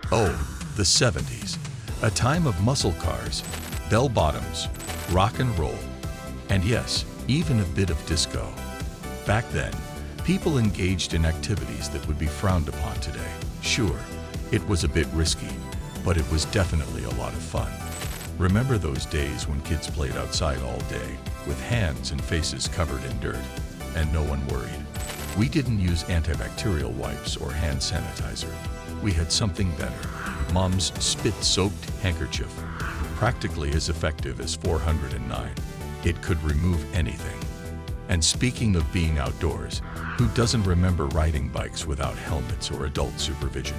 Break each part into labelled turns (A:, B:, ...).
A: Oh, the 70s, a time of muscle cars, bell bottoms, rock and roll, and yes, even a bit of disco. Back then, people engaged in activities that would be frowned upon today. Sure, it was a bit risky, but it was definitely a lot of fun. Remember those days when kids played outside all day, with hands and faces covered in dirt, and no one worried? We didn't use antibacterial wipes or hand sanitizer. We had something better. Mom's spit-soaked handkerchief, practically as effective as 409. It could remove anything. And speaking of being outdoors, who doesn't remember riding bikes without helmets or adult supervision?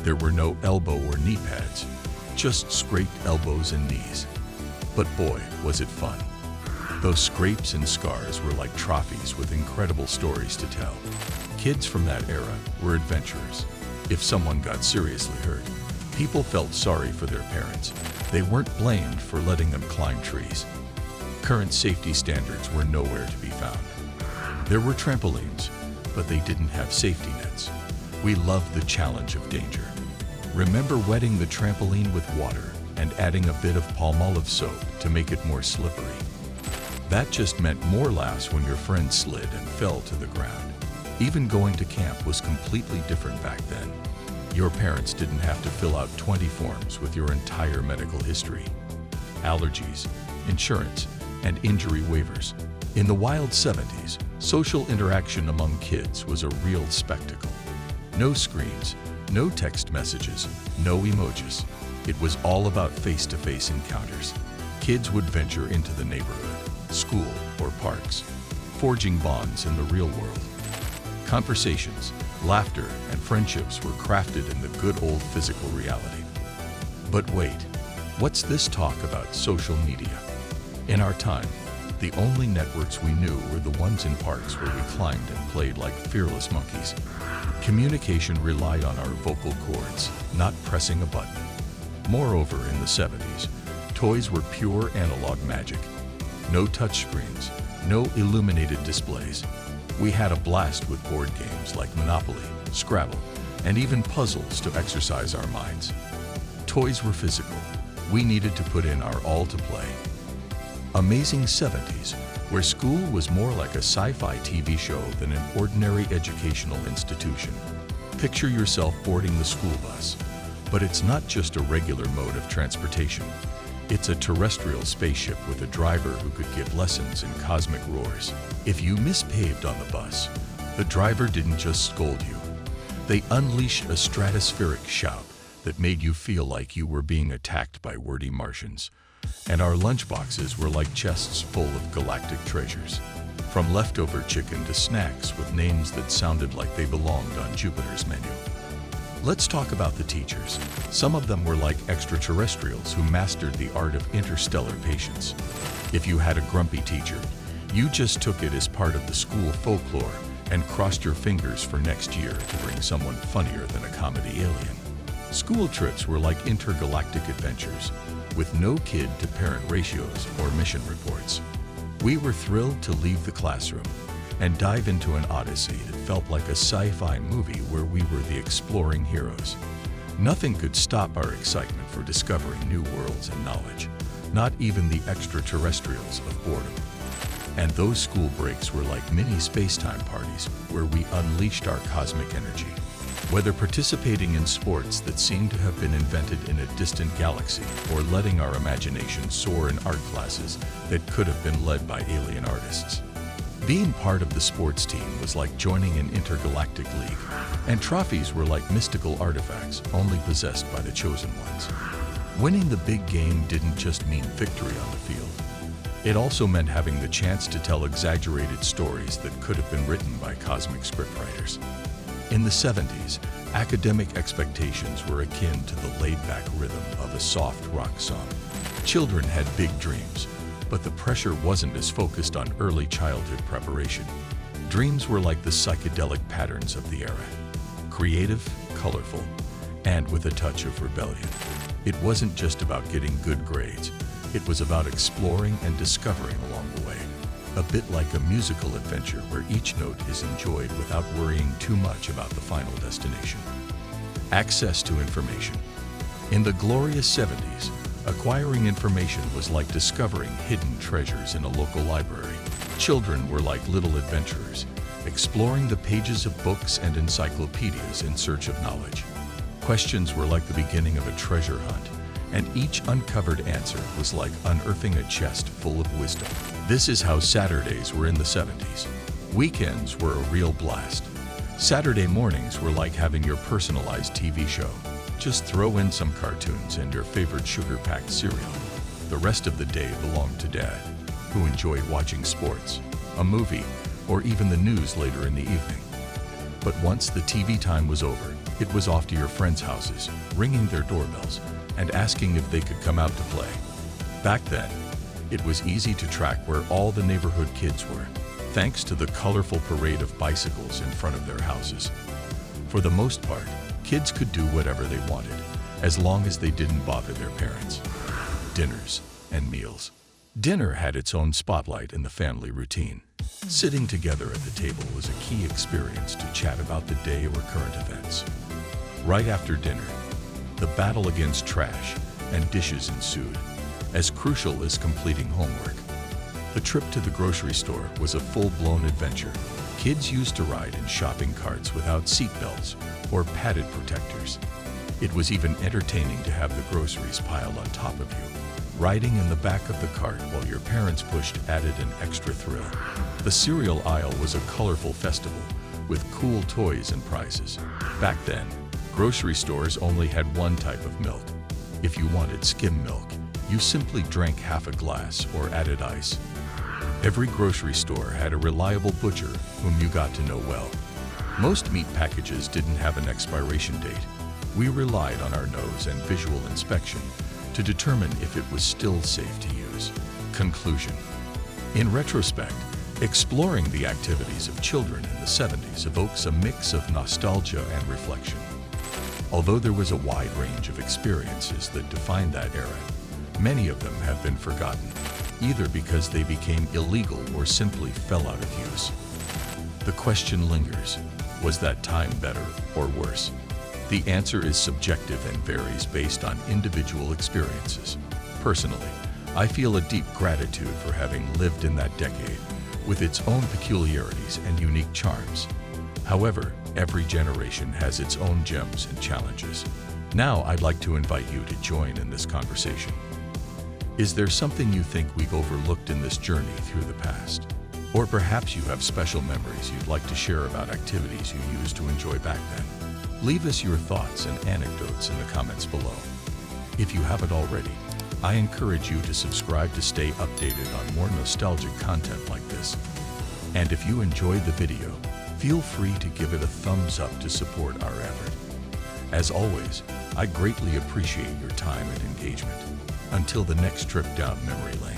A: There were no elbow or knee pads, just scraped elbows and knees. But boy, was it fun. Those scrapes and scars were like trophies with incredible stories to tell. Kids from that era were adventurers. If someone got seriously hurt, people felt sorry for their parents. They weren't blamed for letting them climb trees. Current safety standards were nowhere to be found. There were trampolines, but they didn't have safety nets. We loved the challenge of danger. Remember wetting the trampoline with water and adding a bit of Palmolive soap to make it more slippery? That just meant more laughs when your friend slid and fell to the ground. Even going to camp was completely different back then. Your parents didn't have to fill out 20 forms with your entire medical history, allergies, insurance, and injury waivers. In the wild 70s, social interaction among kids was a real spectacle. No screens, no text messages, no emojis. It was all about face-to-face encounters. Kids would venture into the neighborhood, school, or parks, forging bonds in the real world. Conversations, laughter, and friendships were crafted in the good old physical reality. But wait, what's this talk about social media? In our time, the only networks we knew were the ones in parks where we climbed and played like fearless monkeys. Communication relied on our vocal cords, not pressing a button. Moreover, in the 70s, toys were pure analog magic. No touchscreens, no illuminated displays. We had a blast with board games like Monopoly, Scrabble, and even puzzles to exercise our minds. Toys were physical. We needed to put in our all to play. Amazing 70s, where school was more like a sci-fi TV show than an ordinary educational institution. Picture yourself boarding the school bus, but it's not just a regular mode of transportation. It's a terrestrial spaceship with a driver who could give lessons in cosmic roars. If you mispaved on the bus, the driver didn't just scold you. They unleashed a stratospheric shout that made you feel like you were being attacked by wordy Martians. And our lunchboxes were like chests full of galactic treasures. From leftover chicken to snacks with names that sounded like they belonged on Jupiter's menu. Let's talk about the teachers. Some of them were like extraterrestrials who mastered the art of interstellar patience. If you had a grumpy teacher, you just took it as part of the school folklore and crossed your fingers for next year to bring someone funnier than a comedy alien. School trips were like intergalactic adventures, with no kid-to-parent ratios or mission reports. We were thrilled to leave the classroom and dive into an odyssey that felt like a sci-fi movie where we were the exploring heroes. Nothing could stop our excitement for discovering new worlds and knowledge, not even the extraterrestrials of boredom. And those school breaks were like mini space-time parties where we unleashed our cosmic energy. Whether participating in sports that seemed to have been invented in a distant galaxy or letting our imagination soar in art classes that could have been led by alien artists. Being part of the sports team was like joining an intergalactic league, and trophies were like mystical artifacts only possessed by the chosen ones. Winning the big game didn't just mean victory on the field. It also meant having the chance to tell exaggerated stories that could have been written by cosmic scriptwriters. In the 70s, academic expectations were akin to the laid-back rhythm of a soft rock song. Children had big dreams, but the pressure wasn't as focused on early childhood preparation. Dreams were like the psychedelic patterns of the era. Creative, colorful, and with a touch of rebellion. It wasn't just about getting good grades. It was about exploring and discovering along the way. A bit like a musical adventure where each note is enjoyed without worrying too much about the final destination. Access to information. In the glorious 70s, acquiring information was like discovering hidden treasures in a local library. Children were like little adventurers, exploring the pages of books and encyclopedias in search of knowledge. Questions were like the beginning of a treasure hunt, and each uncovered answer was like unearthing a chest full of wisdom. This is how Saturdays were in the 70s. Weekends were a real blast. Saturday mornings were like having your personalized TV show. Just throw in some cartoons and your favorite sugar-packed cereal. The rest of the day belonged to Dad, who enjoyed watching sports, a movie, or even the news later in the evening. But once the TV time was over, it was off to your friends' houses, ringing their doorbells and asking if they could come out to play. Back then, it was easy to track where all the neighborhood kids were, thanks to the colorful parade of bicycles in front of their houses. For the most part, kids could do whatever they wanted, as long as they didn't bother their parents. Dinners and meals. Dinner had its own spotlight in the family routine. Sitting together at the table was a key experience to chat about the day or current events. Right after dinner, the battle against trash and dishes ensued, as crucial as completing homework. The trip to the grocery store was a full-blown adventure. Kids used to ride in shopping carts without seatbelts or padded protectors. It was even entertaining to have the groceries piled on top of you. Riding in the back of the cart while your parents pushed added an extra thrill. The cereal aisle was a colorful festival with cool toys and prizes. Back then, grocery stores only had one type of milk. If you wanted skim milk, you simply drank half a glass or added ice. Every grocery store had a reliable butcher whom you got to know well. Most meat packages didn't have an expiration date. We relied on our nose and visual inspection to determine if it was still safe to use. Conclusion. In retrospect, exploring the activities of children in the 70s evokes a mix of nostalgia and reflection. Although there was a wide range of experiences that defined that era, many of them have been forgotten, either because they became illegal or simply fell out of use. The question lingers, was that time better or worse? The answer is subjective and varies based on individual experiences. Personally, I feel a deep gratitude for having lived in that decade, with its own peculiarities and unique charms. However, every generation has its own gems and challenges. Now I'd like to invite you to join in this conversation. Is there something you think we've overlooked in this journey through the past? Or perhaps you have special memories you'd like to share about activities you used to enjoy back then? Leave us your thoughts and anecdotes in the comments below. If you haven't already, I encourage you to subscribe to stay updated on more nostalgic content like this. And if you enjoyed the video, feel free to give it a thumbs up to support our effort. As always, I greatly appreciate your time and engagement. Until the next trip down memory lane.